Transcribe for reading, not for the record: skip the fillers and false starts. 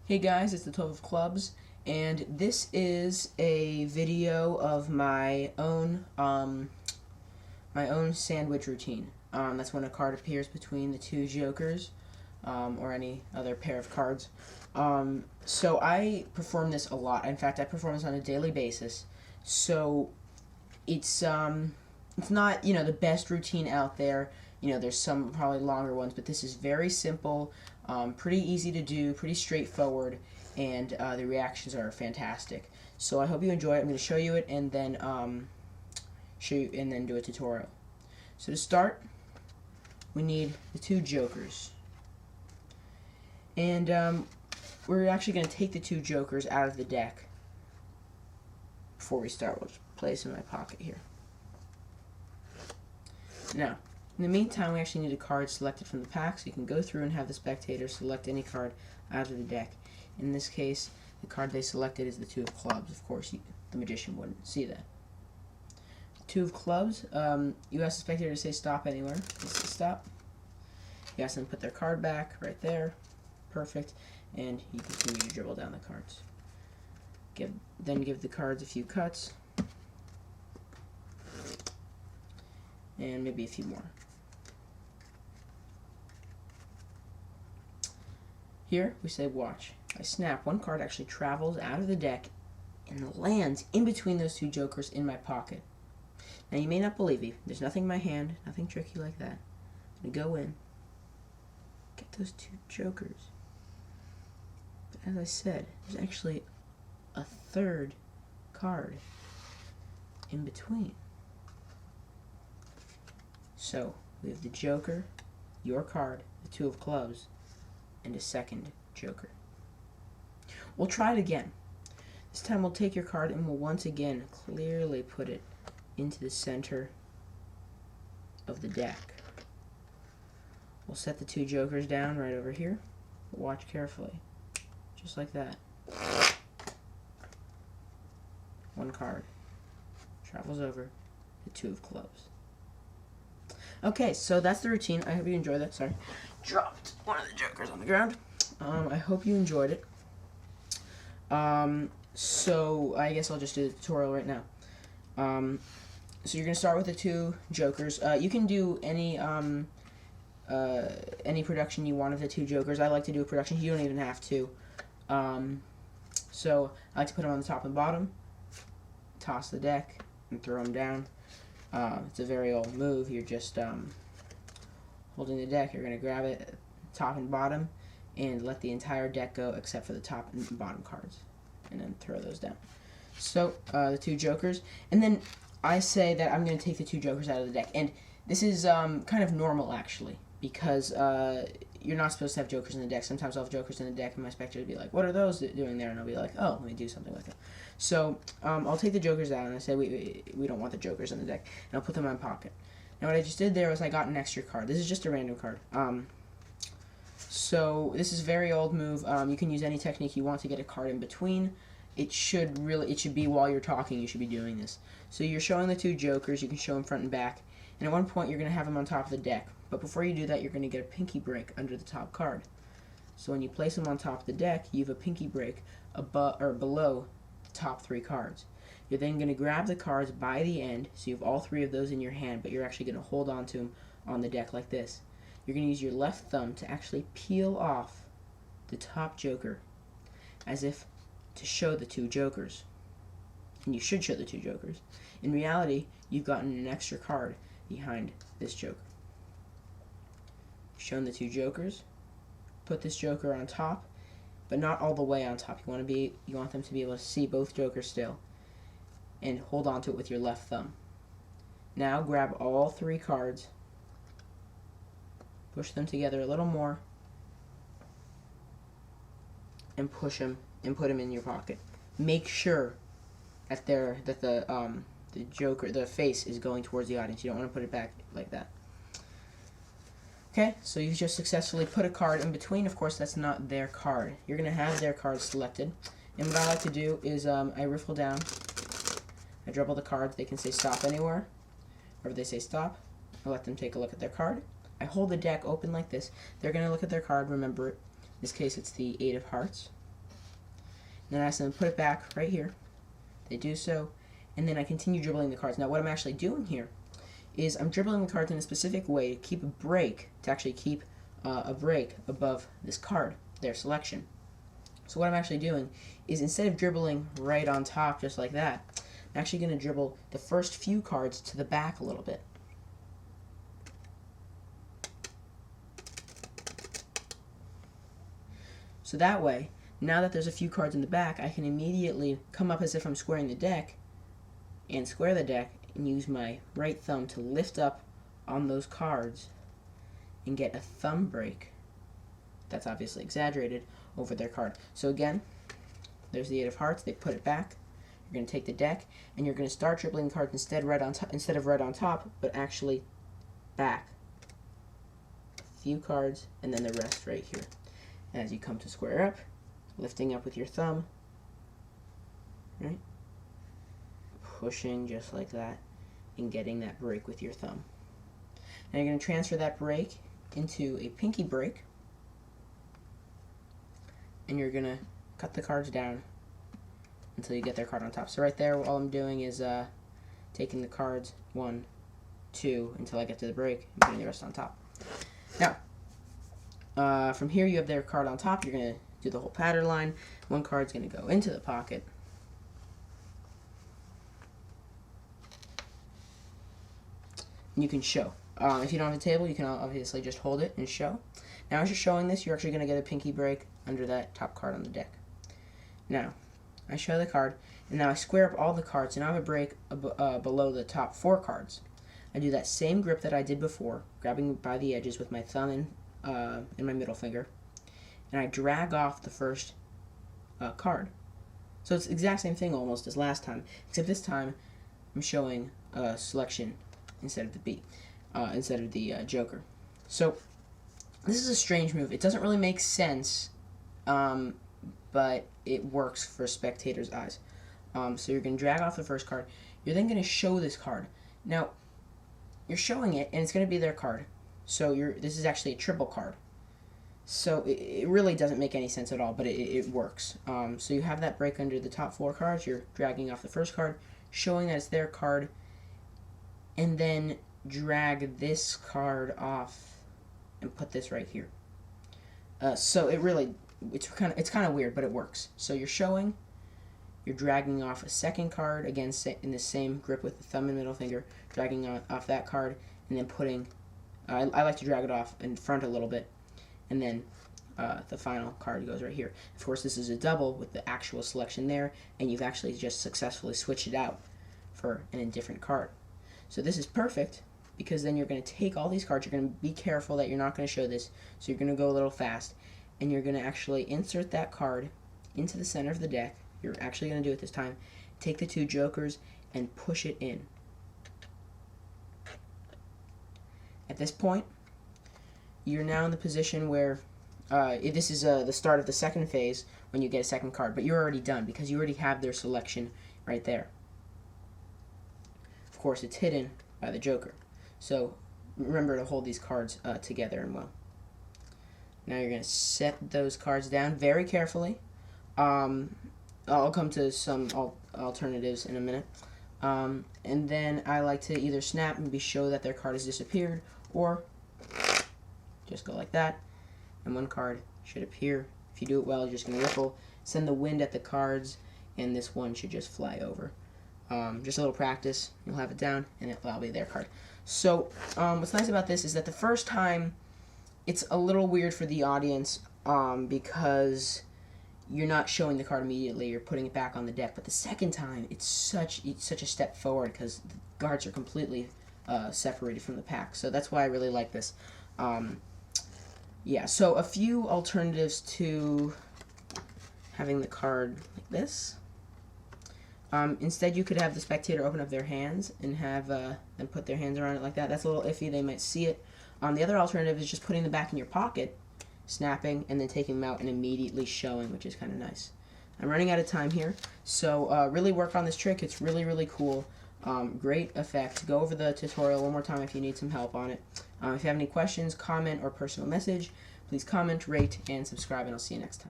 Hey guys, it's the 12 of Clubs, and this is a video of my own sandwich routine. That's when a card appears between the two jokers, or any other pair of cards. So I perform this a lot. In fact, I perform this on a daily basis. So it's not the best routine out there. There's some probably longer ones, but this is very simple, pretty easy to do, pretty straightforward, and the reactions are fantastic. So I hope you enjoy it. I'm going to show you it and then do a tutorial. So to start, we need the two jokers, and we're actually going to take the two jokers out of the deck. Before we start, we'll just place them in my pocket here. Now, in the meantime, we actually need a card selected from the pack, so you can go through and have the spectator select any card out of the deck. In this case, the card they selected is the Two of Clubs. Of course, the magician wouldn't see that. Two of Clubs, you ask the spectator to say stop anywhere. This is stop. You ask them to put their card back right there. Perfect. And you continue to dribble down the cards. Then give the cards a few cuts. And maybe a few more. Here, we say watch. I snap. One card actually travels out of the deck and lands in between those two jokers in my pocket. Now, you may not believe me. There's nothing in my hand, nothing tricky like that. I'm going to go in, get those two jokers. But as I said, there's actually a third card in between. So, we have the joker, your card, the Two of Clubs, and a second joker. We'll try it again. This time we'll take your card and we'll once again clearly put it into the center of the deck. We'll set the two jokers down right over here. Watch carefully. Just like that. One card travels over the Two of Clubs. Okay, so that's the routine. I hope you enjoyed that. Sorry. Dropped one of the jokers on the ground. I hope you enjoyed it. So I guess I'll just do the tutorial right now. So you're going to start with the two jokers. You can do any production you want of the two jokers. I like to do a production. You don't even have to. So I like to put them on the top and bottom, toss the deck, and throw them down. It's a very old move. You're just holding the deck. You're going to grab it top and bottom and let the entire deck go except for the top and bottom cards, and then throw those down. So the two jokers, and then I say that I'm going to take the two jokers out of the deck, and this is kind of normal actually, because you're not supposed to have jokers in the deck. Sometimes I'll have jokers in the deck and my spectator will be like, what are those doing there? And I'll be like, oh, let me do something with them. So I'll take the jokers out and I say we don't want the jokers in the deck, and I'll put them in my pocket. Now what I just did there was I got an extra card. This is just a random card. So this is a very old move. You can use any technique you want to get a card in between. It should be while you're talking, you should be doing this. So you're showing the two jokers, you can show them front and back, and at one point you're going to have them on top of the deck. But before you do that, you're going to get a pinky break under the top card. So when you place them on top of the deck, you have a pinky break above or below the top three cards. You're then going to grab the cards by the end, so you have all three of those in your hand, but you're actually going to hold on to them on the deck like this. You're going to use your left thumb to actually peel off the top joker, as if to show the two jokers. And you should show the two jokers. In reality, you've gotten an extra card behind this joker. Shown the two jokers. Put this joker on top, but not all the way on top. You want them to be able to see both jokers still, and hold on to it with your left thumb. Now grab all three cards, push them together a little more, and push them and put them in your pocket. Make sure that the face is going towards the audience. You don't want to put it back like that. Okay, so you've just successfully put a card in between. Of course, that's not their card. You're going to have their card selected. And what I like to do is I riffle down. I dribble the cards. They can say stop anywhere. Wherever they say stop, I let them take a look at their card. I hold the deck open like this. They're going to look at their card. Remember, in this case, it's the Eight of Hearts. Then I ask them to put it back right here. They do so, and then I continue dribbling the cards. Now what I'm actually doing here is I'm dribbling the cards in a specific way to keep a break, to actually keep a break above this card, their selection. So what I'm actually doing is, instead of dribbling right on top just like that, I'm actually going to dribble the first few cards to the back a little bit. So that way, now that there's a few cards in the back, I can immediately come up as if I'm squaring the deck and square the deck and use my right thumb to lift up on those cards and get a thumb break. That's obviously exaggerated over their card. So again, there's the 8 of hearts. They put it back. You're going to take the deck and you're going to start dribbling cards instead of right on top, but actually back. A few cards and then the rest right here. And as you come to square up, lifting up with your thumb, right? Pushing just like that and getting that break with your thumb. Now you're going to transfer that break into a pinky break, and you're going to cut the cards down until you get their card on top. So right there, all I'm doing is taking the cards 1, 2 until I get to the break and putting the rest on top. Now, from here you have their card on top. You're going to do the whole pattern line. One card's going to go into the pocket. And you can show. If you don't have a table, you can obviously just hold it and show. Now as you're showing this, you're actually going to get a pinky break under that top card on the deck. Now, I show the card, and now I square up all the cards, and I have a break below the top 4 cards. I do that same grip that I did before, grabbing by the edges with my thumb and my middle finger, and I drag off the first card. So it's the exact same thing almost as last time, except this time I'm showing a selection instead of the B, instead of the Joker. So this is a strange move. It doesn't really make sense, but it works for spectators' eyes. So you're going to drag off the first card. You're then going to show this card. Now, you're showing it, and it's going to be their card. So this is actually a triple card. So it really doesn't make any sense at all, but it works. So you have that break under the top 4 cards. You're dragging off the first card, showing that it's their card, and then drag this card off and put this right here. So it's kind of weird, but it works. So you're showing, you're dragging off a second card, again in the same grip with the thumb and middle finger, dragging off that card, and then putting, I like to drag it off in front a little bit, and then the final card goes right here. Of course, this is a double with the actual selection there, and you've actually just successfully switched it out for an indifferent card. So this is perfect, because then you're going to take all these cards, you're going to be careful that you're not going to show this, so you're going to go a little fast, and you're going to actually insert that card into the center of the deck. You're actually going to do it this time. Take the 2 jokers and push it in. At this point, you're now in the position where this is the start of the second phase when you get a second card, but you're already done because you already have their selection right there. Of course, it's hidden by the Joker. So remember to hold these cards together and well. Now you're going to set those cards down very carefully. I'll come to some alternatives in a minute. And then I like to either snap and show that their card has disappeared, or just go like that, and one card should appear. If you do it well, you're just going to ripple, send the wind at the cards, and this one should just fly over. Just a little practice, you'll have it down, and that'll be their card. So what's nice about this is that the first time, it's a little weird for the audience because you're not showing the card immediately, you're putting it back on the deck. But the second time, it's such a step forward because the cards are completely separated from the pack. So that's why I really like this. Yeah, so a few alternatives to having the card like this. Instead, you could have the spectator open up their hands and have them put their hands around it like that. That's a little iffy. They might see it. The other alternative is just putting them back in your pocket, snapping, and then taking them out and immediately showing, which is kind of nice. I'm running out of time here, so really work on this trick. It's really, really cool. Great effect. Go over the tutorial one more time if you need some help on it. If you have any questions, comment, or personal message, please comment, rate, and subscribe, and I'll see you next time.